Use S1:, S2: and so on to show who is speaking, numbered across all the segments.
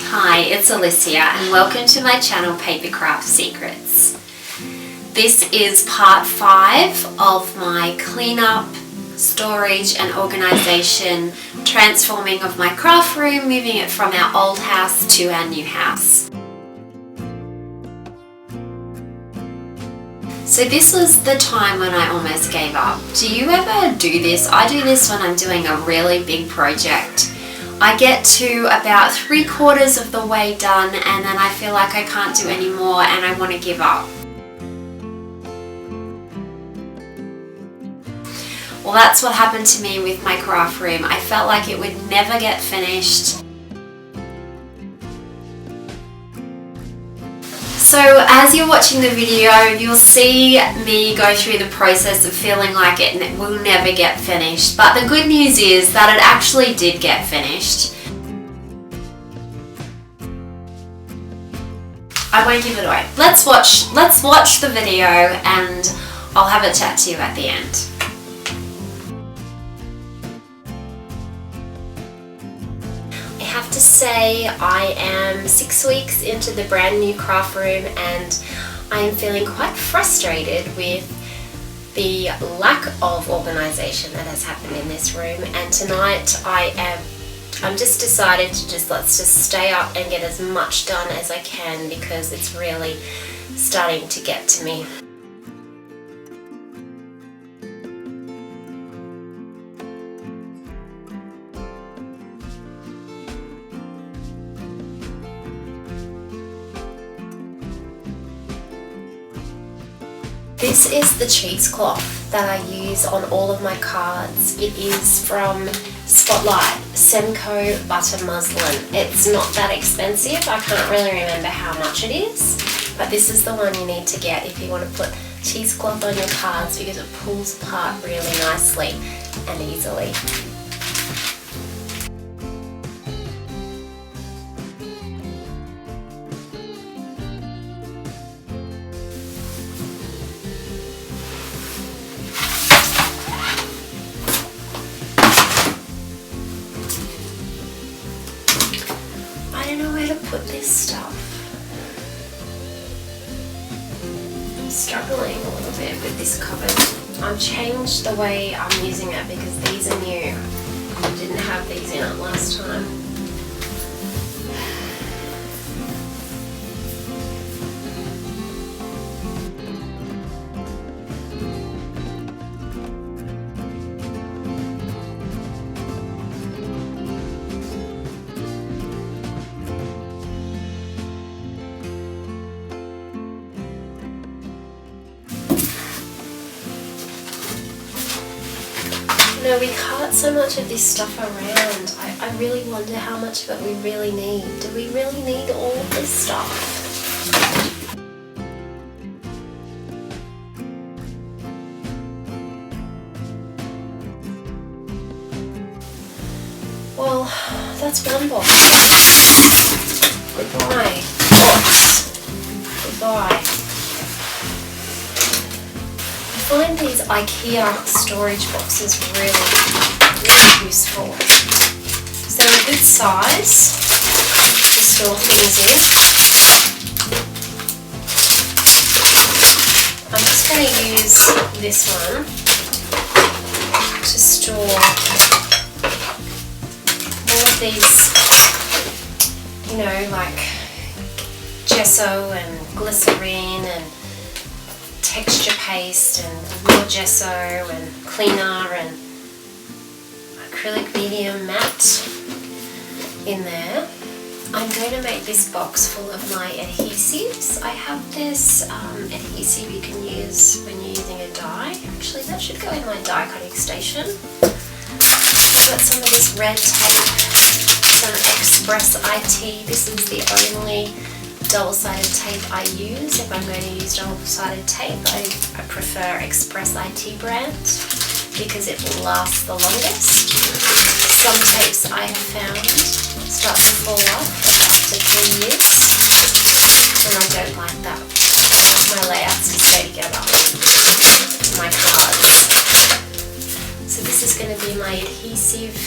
S1: Hi, it's Alicia and welcome to my channel Papercraft Secrets. This is part 5 of my cleanup, storage and organisation, transforming of my craft room, moving it from our old house to our new house. So this was the time when I almost gave up. Do you ever do this? I do this when I'm doing a really big project. I get to about 3/4 of the way done and then I feel like I can't do any more and I want to give up. Well, that's what happened to me with my craft room. I felt like it would never get finished. So as you're watching the video, you'll see me go through the process of feeling like it will never get finished. But the good news is that it actually did get finished. I won't give it away. Let's watch the video and I'll have a chat to you at the end. I have to say I am 6 weeks into the brand new craft room and I am feeling quite frustrated with the lack of organisation that has happened in this room, and tonight I'm just decided to let's just stay up and get as much done as I can because it's really starting to get to me. This is the cheesecloth that I use on all of my cards. It is from Spotlight, Semco Butter Muslin. It's not that expensive. I can't really remember how much it is, but this is the one you need to get if you want to put cheesecloth on your cards because it pulls apart really nicely and easily. I don't know where to put this stuff. I'm struggling a little bit with this cupboard. I've changed the way I'm using it because these are new. I didn't have these in it last time. You know, we cart so much of this stuff around. I really wonder how much of it we really need. Do we really need all of this stuff? Well, that's one box. Goodbye. Box. Goodbye. I find these IKEA storage boxes really useful. So they're a good size to store things in. I'm just going to use this one to store all of these, you know, like gesso and glycerine and texture paste and raw gesso and cleaner and acrylic medium matte in there. I'm going to make this box full of my adhesives. I have this adhesive you can use when you're using a die. Actually, that should go in my die cutting station. I've got some of this red tape, some Express IT. This is the only double-sided tape I use. If I'm going to use double-sided tape, I prefer Express IT brand because it will last the longest. Some tapes I have found start to fall off after 3 years, and I don't like that. I want my layouts to stay together, my cards. So this is going to be my adhesive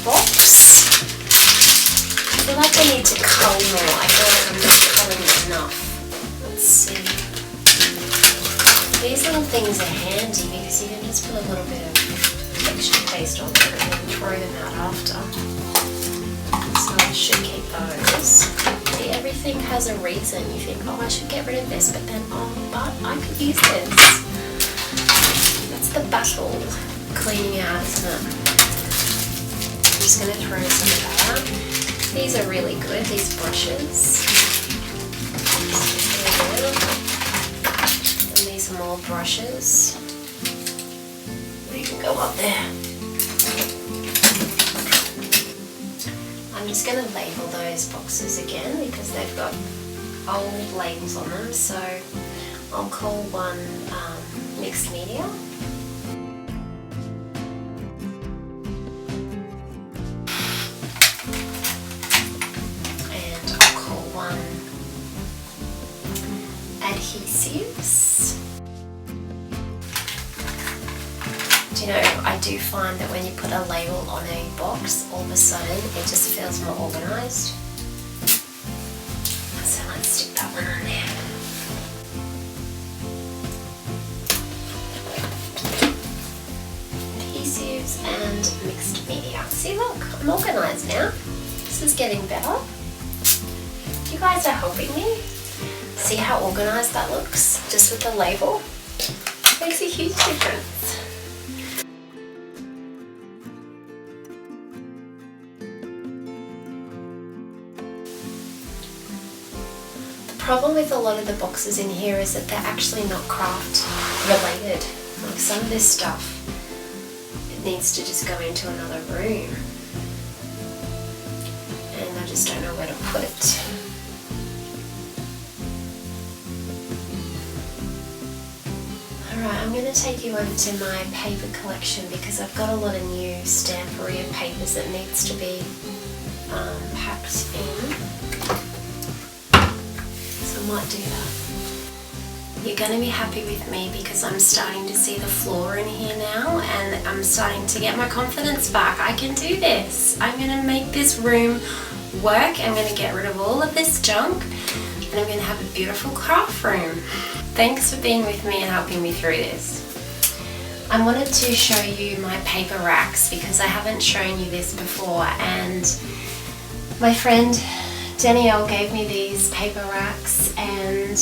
S1: box. These little things are handy because you can just put a little bit of texture paste on there and then throw them out after. So I should keep those. See, everything has a reason. You think, oh, I should get rid of this, but then, oh, but I could use this. That's the battle cleaning out, isn't it? I'm just going to throw some of that out. These are really good, these brushes. And these are more brushes. They can go up there. I'm just going to label those boxes again because they've got old labels on them. So I'll call one mixed media. And I'll call one adhesives. Do you know, I do find that when you put a label on a box, all of a sudden it just feels more organised. So let's stick that one on there. Adhesives and mixed media. See, look, I'm organised now. This is getting better. You guys are helping me. See how organised that looks, just with the label? Makes a huge difference. The problem with a lot of the boxes in here is that they're actually not craft related. Like some of this stuff, it needs to just go into another room. And I just don't know where to put it. Alright, I'm going to take you over to my paper collection because I've got a lot of new stampery and papers that needs to be packed in. So I might do that. You're going to be happy with me because I'm starting to see the floor in here now and I'm starting to get my confidence back. I can do this. I'm going to make this room work. I'm going to get rid of all of this junk and I'm going to have a beautiful craft room. Thanks for being with me and helping me through this. I wanted to show you my paper racks because I haven't shown you this before, and my friend Danielle gave me these paper racks and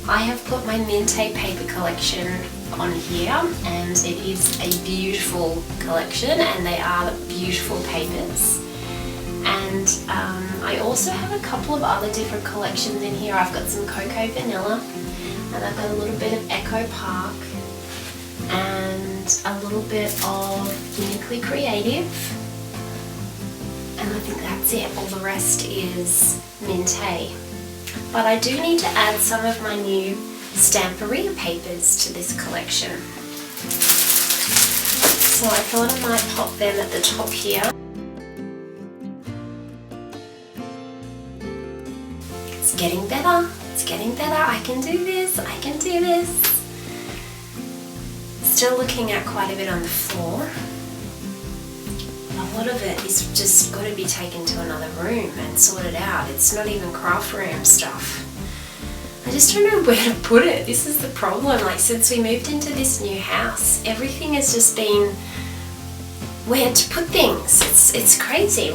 S1: I have put my Mintay paper collection on here, and it is a beautiful collection and they are beautiful papers. And I also have a couple of other different collections in here. I've got some Cocoa Vanilla, and I've got a little bit of Echo Park and a little bit of Uniquely Creative, and I think that's it. All the rest is Mintay. But I do need to add some of my new Stamperia papers to this collection. So I thought I might pop them at the top here. It's getting better. It's getting better. I can do this. I can do this. Still looking at quite a bit on the floor. A lot of it is just got to be taken to another room and sorted out. It's not even craft room stuff. I just don't know where to put it. This is the problem. Like, since we moved into this new house, everything has just been where to put things. It's crazy.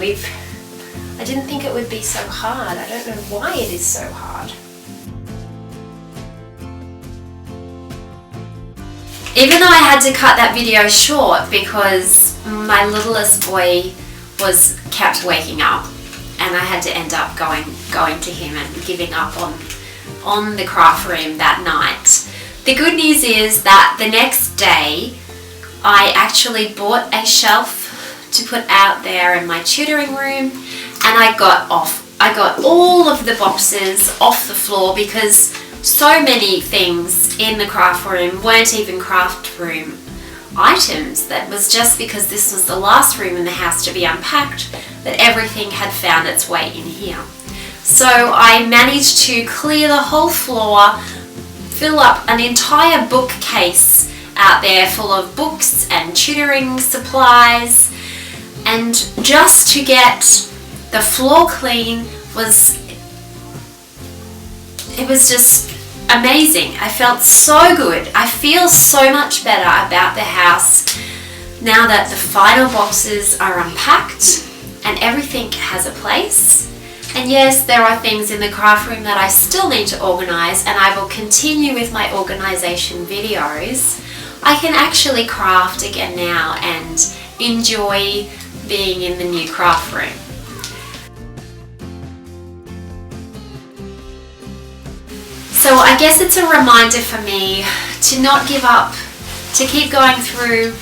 S1: I didn't think it would be so hard. I don't know why it is so hard. Even though I had to cut that video short because my littlest boy kept waking up, and I had to end up going to him and giving up on the craft room that night. The good news is that the next day I actually bought a shelf to put out there in my tutoring room, and I got all of the boxes off the floor because so many things in the craft room weren't even craft room items. That was just because this was the last room in the house to be unpacked that everything had found its way in here. So I managed to clear the whole floor, fill up an entire bookcase out there full of books and tutoring supplies, and just to get the floor clean was just
S2: amazing. I felt so good. I feel so much better about the house now that the final boxes are unpacked and everything has a place. And yes, there are things in the craft room that I still need to organise, and I will continue with my organisation videos. I can actually craft again now and enjoy being in the new craft room. So I guess it's a reminder for me to not give up, to keep going through.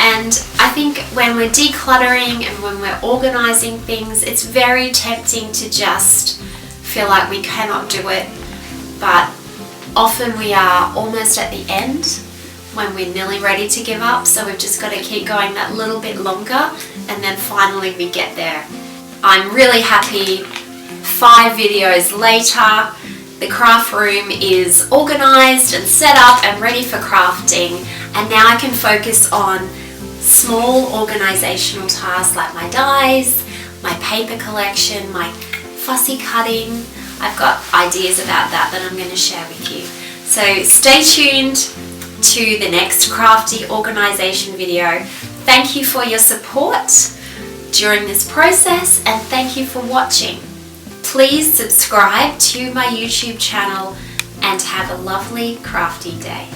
S2: And I think when we're decluttering and when we're organising things, it's very tempting to just feel like we cannot do it. But often we are almost at the end when we're nearly ready to give up. So we've just got to keep going that little bit longer, and then finally we get there. I'm really happy. 5 videos later, the craft room is organised and set up and ready for crafting. And now I can focus on small organisational tasks like my dies, my paper collection, my fussy cutting. I've got ideas about that I'm going to share with you. So stay tuned to the next crafty organisation video. Thank you for your support during this process, and thank you for watching. Please subscribe to my YouTube channel and have a lovely crafty day.